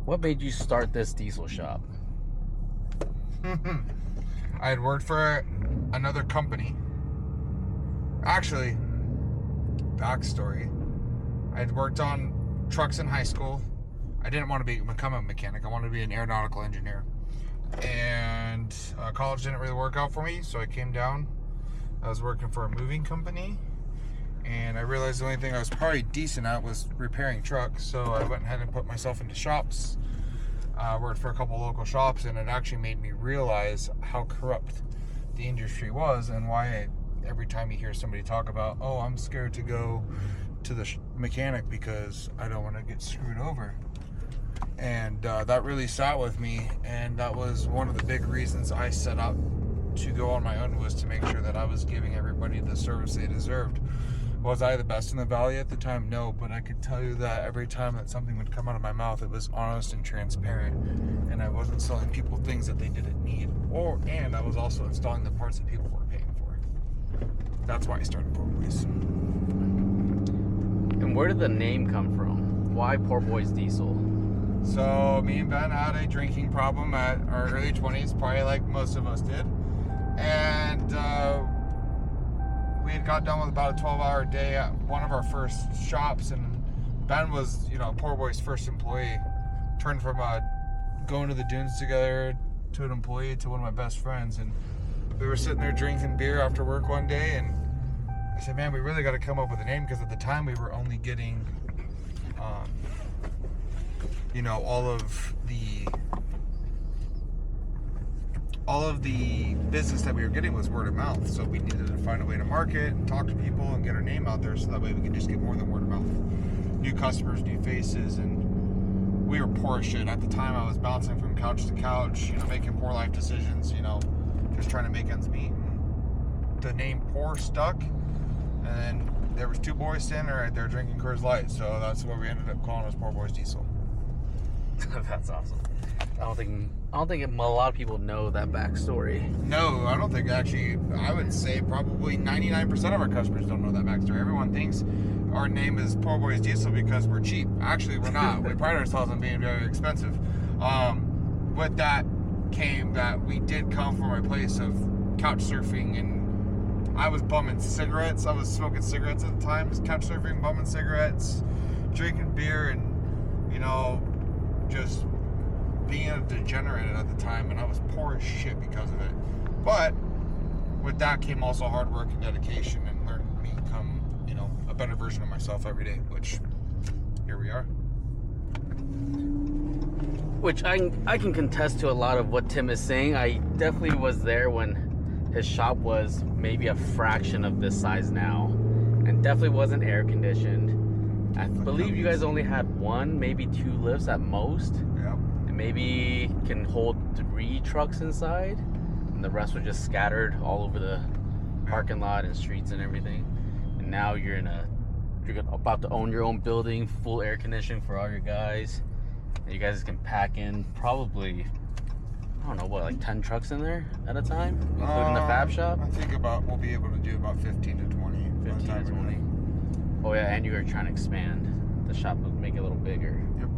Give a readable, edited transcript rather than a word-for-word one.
What made you start this diesel shop? I had worked for another company. Actually, backstory. I had worked on trucks in high school. I didn't want to become a mechanic. I wanted to be an aeronautical engineer. And college didn't really work out for me, so I came down. I was working for a moving company, and I realized the only thing I was probably decent at was repairing trucks, so I went ahead and put myself into shops. Worked for a couple local shops, and it actually made me realize how corrupt the industry was, and why every time you hear somebody talk about, oh, I'm scared to go to the mechanic because I don't want to get screwed over. And that really sat with me, and that was one of the big reasons I set out to go on my own, was to make sure that I was giving everybody the service they deserved. Was I the best in the valley at the time? No, but I could tell you that every time that something would come out of my mouth, it was honest and transparent, and I wasn't selling people things that they didn't need, and I was also installing the parts that people were paying for. That's why I started Poor Boys. And where did the name come from? Why Poor Boys Diesel? So me and Ben had a drinking problem at our early 20s, probably like most of us did, and we had got done with about a 12-hour day at one of our first shops, and Ben was, Poor Boy's first employee. Turned from going to the dunes together to an employee to one of my best friends, and we were sitting there drinking beer after work one day, and I said, man, we really got to come up with a name, because at the time we were only getting all of the business that we were getting was word of mouth, so we needed to find a way to market and talk to people and get our name out there, so that way we could just get more than word of mouth. New customers, new faces, and we were poor as shit. At the time, I was bouncing from couch to couch, making poor life decisions, just trying to make ends meet. And the name Poor stuck, and then there was two boys standing right there drinking Coors Light, so that's what we ended up calling us, Poor Boys Diesel. That's awesome. I don't think a lot of people know that backstory. No, I don't think, actually. I would say probably 99% of our customers don't know that backstory. Everyone thinks our name is Poor Boys Diesel because we're cheap. Actually, we're not. We pride ourselves on being very expensive. With that came that we did come from a place of couch surfing, and I was bumming cigarettes. I was smoking cigarettes at the time, just couch surfing, bumming cigarettes, drinking beer, and just being a degenerate at the time, and I was poor as shit because of it. But with that came also hard work and dedication, and learning to become, a better version of myself every day, which here we are. Which I can contest to a lot of what Tim is saying. I definitely was there when his shop was maybe a fraction of this size now, and definitely wasn't air conditioned. I believe you guys only had one, maybe two lifts at most. Yeah. And maybe can hold 3 trucks inside, and the rest were just scattered all over the parking lot and streets and everything. And now you're about to own your own building, full air conditioning for all your guys. And you guys can pack in probably, I don't know what, like 10 trucks in there at a time, including the fab shop. I think we'll be able to do about 15 to 20. 15 to 20. Oh yeah, and you are trying to expand the shop, make it a little bigger. Yep.